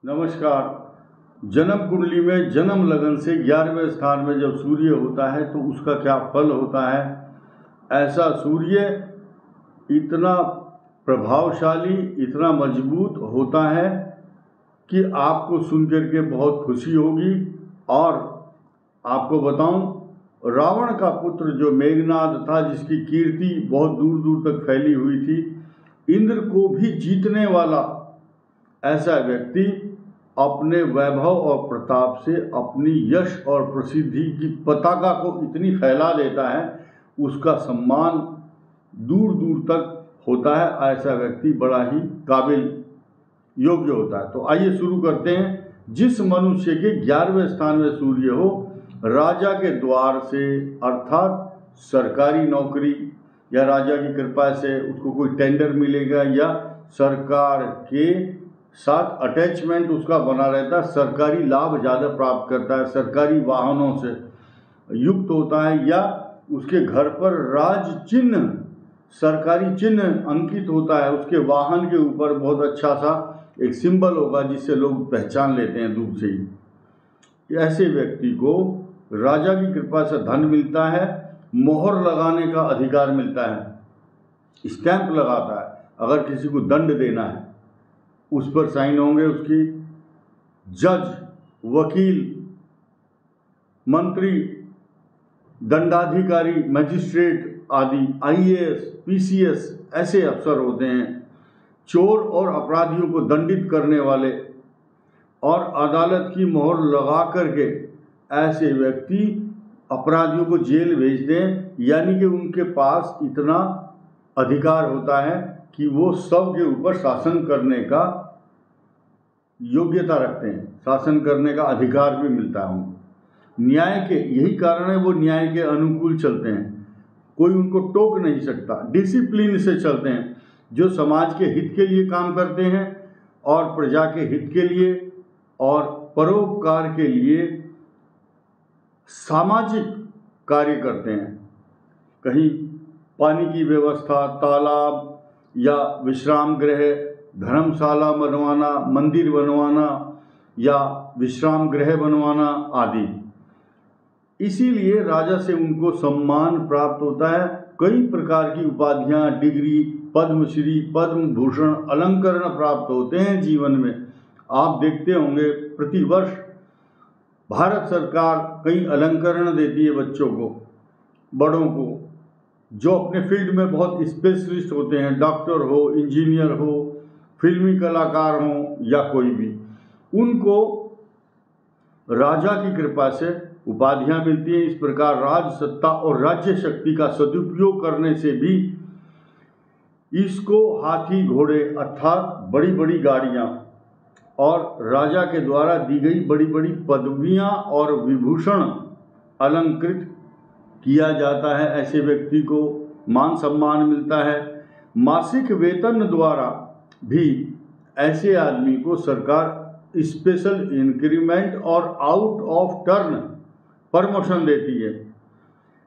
नमस्कार। जन्म कुंडली में जन्म लगन से 11वें स्थान में जब सूर्य होता है तो उसका क्या फल होता है। ऐसा सूर्य इतना प्रभावशाली, इतना मजबूत होता है कि आपको सुनकर के बहुत खुशी होगी। और आपको बताऊं, रावण का पुत्र जो मेघनाद था, जिसकी कीर्ति बहुत दूर दूर तक फैली हुई थी, इंद्र को भी जीतने वाला ऐसा व्यक्ति अपने वैभव और प्रताप से अपनी यश और प्रसिद्धि की पताका को इतनी फैला देता है, उसका सम्मान दूर दूर तक होता है। ऐसा व्यक्ति बड़ा ही काबिल, योग्य होता है। तो आइए शुरू करते हैं। जिस मनुष्य के 11वें स्थान में सूर्य हो, राजा के द्वार से, अर्थात सरकारी नौकरी या राजा की कृपा से उसको कोई टेंडर मिलेगा, या सरकार के साथ अटैचमेंट उसका बना रहता है, सरकारी लाभ ज़्यादा प्राप्त करता है, सरकारी वाहनों से युक्त होता है, या उसके घर पर राज चिन्ह, सरकारी चिन्ह अंकित होता है, उसके वाहन के ऊपर बहुत अच्छा सा एक सिंबल होगा जिससे लोग पहचान लेते हैं दूर से ही। ऐसे व्यक्ति को राजा की कृपा से धन मिलता है, मोहर लगाने का अधिकार मिलता है, स्टैंप लगाता है। अगर किसी को दंड देना है उस पर साइन होंगे उसकी। जज, वकील, मंत्री, दंडाधिकारी, मजिस्ट्रेट आदि, आईएएस, पीसीएस ऐसे अफसर होते हैं। चोर और अपराधियों को दंडित करने वाले और अदालत की मोहर लगा करके ऐसे व्यक्ति अपराधियों को जेल भेज दें, यानी कि उनके पास इतना अधिकार होता है कि वो सबके ऊपर शासन करने का योग्यता रखते हैं, शासन करने का अधिकार भी मिलता है उनको। न्याय के यही कारण है वो न्याय के अनुकूल चलते हैं, कोई उनको टोक नहीं सकता। डिसिप्लिन से चलते हैं, जो समाज के हित के लिए काम करते हैं और प्रजा के हित के लिए और परोपकार के लिए सामाजिक कार्य करते हैं। कहीं पानी की व्यवस्था, तालाब या विश्राम गृह, धर्मशाला बनवाना, मंदिर बनवाना या विश्राम गृह बनवाना आदि। इसीलिए राजा से उनको सम्मान प्राप्त होता है। कई प्रकार की उपाधियां, डिग्री, पद्मश्री, पद्म भूषण, अलंकरण प्राप्त होते हैं जीवन में। आप देखते होंगे प्रतिवर्ष भारत सरकार कई अलंकरण देती है बच्चों को, बड़ों को, जो अपने फील्ड में बहुत स्पेशलिस्ट होते हैं, डॉक्टर हो, इंजीनियर हो, फिल्मी कलाकार हो या कोई भी, उनको राजा की कृपा से उपाधियां मिलती हैं। इस प्रकार राज सत्ता और राज्य शक्ति का सदुपयोग करने से भी इसको हाथी घोड़े अर्थात बड़ी बड़ी गाड़ियां और राजा के द्वारा दी गई बड़ी बड़ी पदवियां और विभूषण अलंकृत किया जाता है। ऐसे व्यक्ति को मान सम्मान मिलता है। मासिक वेतन द्वारा भी ऐसे आदमी को सरकार स्पेशल इंक्रीमेंट और आउट ऑफ टर्न प्रमोशन देती है।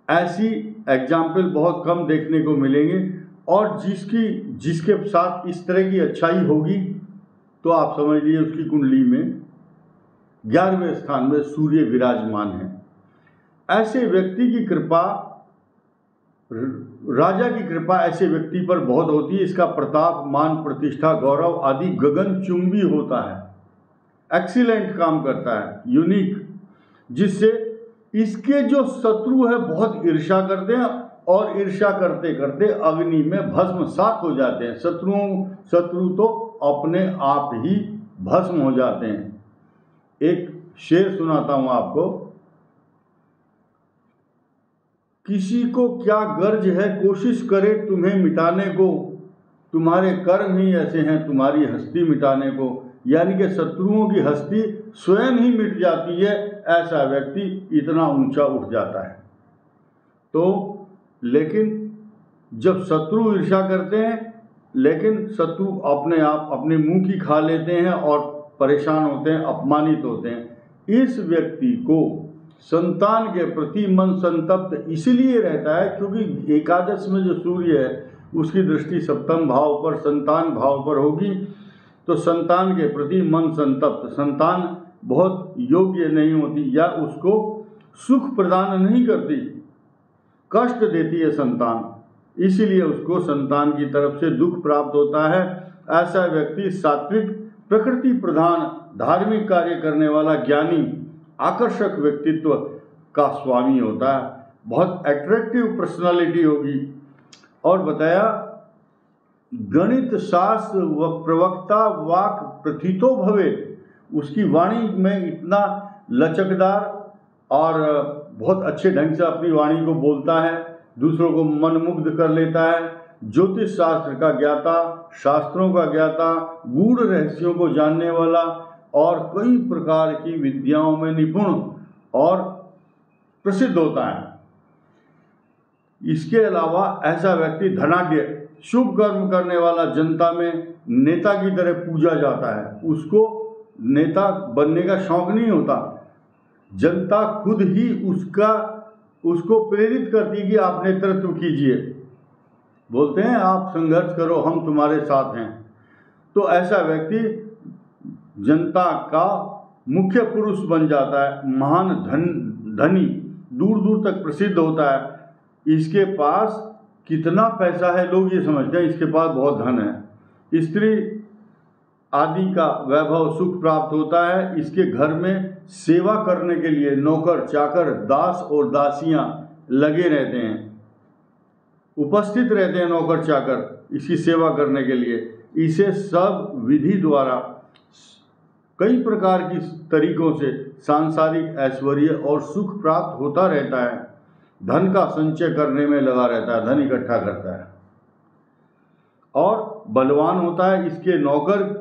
ऐसी एग्जाम्पल बहुत कम देखने को मिलेंगे, और जिसके साथ इस तरह की अच्छाई होगी तो आप समझ लीजिए उसकी कुंडली में 11वें स्थान में सूर्य विराजमान है। ऐसे व्यक्ति की कृपा, राजा की कृपा ऐसे व्यक्ति पर बहुत होती है। इसका प्रताप, मान, प्रतिष्ठा, गौरव आदि गगनचुंबी होता है, एक्सीलेंट काम करता है, यूनिक, जिससे इसके जो शत्रु है बहुत ईर्ष्या करते हैं और ईर्ष्या करते करते अग्नि में भस्मसात हो जाते हैं। शत्रु तो अपने आप ही भस्म हो जाते हैं। एक शेर सुनाता हूं आपको। किसी को क्या गर्ज है कोशिश करे तुम्हें मिटाने को, तुम्हारे कर्म ही ऐसे हैं तुम्हारी हस्ती मिटाने को। यानी कि शत्रुओं की हस्ती स्वयं ही मिट जाती है, ऐसा व्यक्ति इतना ऊंचा उठ जाता है। तो लेकिन जब शत्रु ईर्ष्या करते हैं, लेकिन शत्रु अपने आप अपने मुंह की खा लेते हैं और परेशान होते हैं, अपमानित होते हैं। इस व्यक्ति को संतान के प्रति मन संतप्त इसलिए रहता है क्योंकि एकादश में जो सूर्य है उसकी दृष्टि सप्तम भाव पर, संतान भाव पर होगी, तो संतान के प्रति मन संतप्त, संतान बहुत योग्य नहीं होती या उसको सुख प्रदान नहीं करती, कष्ट देती है संतान, इसीलिए उसको संतान की तरफ से दुख प्राप्त होता है। ऐसा व्यक्ति सात्विक, प्रकृति प्रधान, धार्मिक कार्य करने वाला, ज्ञानी, आकर्षक व्यक्तित्व का स्वामी होता है, बहुत अट्रैक्टिव पर्सनालिटी होगी। और बताया गणित शास्त्र व प्रवक्ता वाक प्रथितो भवेत्, उसकी वाणी में इतना लचकदार और बहुत अच्छे ढंग से अपनी वाणी को बोलता है, दूसरों को मनमुग्ध कर लेता है, ज्योतिष शास्त्र का ज्ञाता, शास्त्रों का ज्ञाता, गूढ़ रहस्यों को जानने वाला और कई प्रकार की विद्याओं में निपुण और प्रसिद्ध होता है। इसके अलावा ऐसा व्यक्ति धनाढ्य, शुभ कर्म करने वाला, जनता में नेता की तरह पूजा जाता है, उसको नेता बनने का शौक नहीं होता, जनता खुद ही उसको प्रेरित करती कि आप नेतृत्व कीजिए, बोलते हैं आप संघर्ष करो, हम तुम्हारे साथ हैं। तो ऐसा व्यक्ति जनता का मुख्य पुरुष बन जाता है, महान धनी, दूर दूर तक प्रसिद्ध होता है। इसके पास कितना पैसा है, लोग ये समझते हैं इसके पास बहुत धन है। स्त्री आदि का वैभव, सुख प्राप्त होता है। इसके घर में सेवा करने के लिए नौकर चाकर, दास और दासियां लगे रहते हैं, उपस्थित रहते हैं नौकर चाकर इसकी सेवा करने के लिए। इसे सब विधि द्वारा कई प्रकार की तरीकों से सांसारिक ऐश्वर्य और सुख प्राप्त होता रहता है। धन का संचय करने में लगा रहता है, धन इकट्ठा करता है और बलवान होता है। इसके नौकर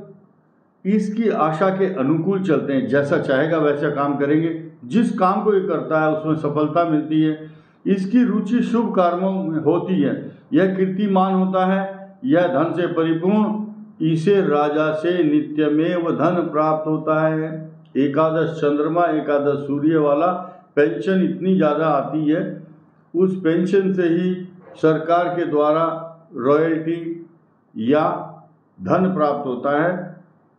इसकी आशा के अनुकूल चलते हैं, जैसा चाहेगा वैसा काम करेंगे, जिस काम को ये करता है उसमें सफलता मिलती है। इसकी रुचि शुभ कर्मों में होती है, यह कीर्तिमान होता है, यह धन से परिपूर्ण, इसे राजा से नित्यमेव धन प्राप्त होता है। एकादश चंद्रमा, एकादश सूर्य वाला पेंशन इतनी ज़्यादा आती है, उस पेंशन से ही सरकार के द्वारा रॉयल्टी या धन प्राप्त होता है।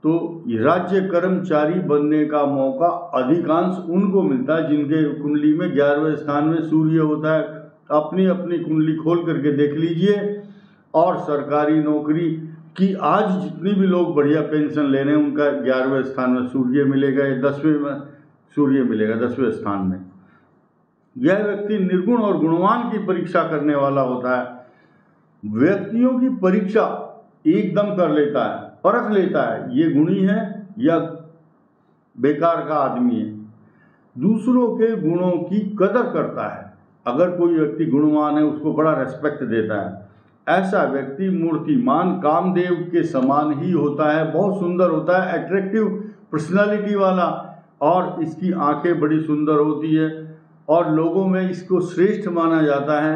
तो राज्य कर्मचारी बनने का मौका अधिकांश उनको मिलता है जिनके कुंडली में 11वें स्थान में सूर्य होता है। अपनी अपनी कुंडली खोल करके देख लीजिए। और सरकारी नौकरी की आज जितनी भी लोग बढ़िया पेंशन ले रहे हैं उनका 11वें स्थान में सूर्य मिलेगा या 10वें में सूर्य मिलेगा, 10वें स्थान में। यह व्यक्ति निर्गुण और गुणवान की परीक्षा करने वाला होता है। व्यक्तियों की परीक्षा एकदम कर लेता है, परख लेता है ये गुणी है या बेकार का आदमी है। दूसरों के गुणों की कदर करता है। अगर कोई व्यक्ति गुणवान है उसको बड़ा रेस्पेक्ट देता है। ऐसा व्यक्ति मूर्तिमान कामदेव के समान ही होता है, बहुत सुंदर होता है, अट्रैक्टिव पर्सनालिटी वाला, और इसकी आंखें बड़ी सुंदर होती है और लोगों में इसको श्रेष्ठ माना जाता है।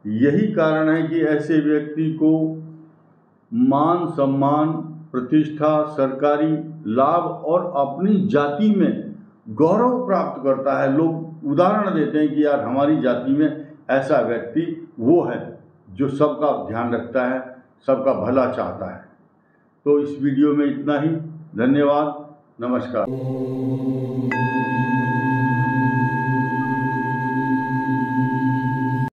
यही कारण है कि ऐसे व्यक्ति को मान सम्मान, प्रतिष्ठा, सरकारी लाभ और अपनी जाति में गौरव प्राप्त करता है। लोग उदाहरण देते हैं कि यार हमारी जाति में ऐसा व्यक्ति वो है जो सबका ध्यान रखता है, सबका भला चाहता है। तो इस वीडियो में इतना ही। धन्यवाद, नमस्कार।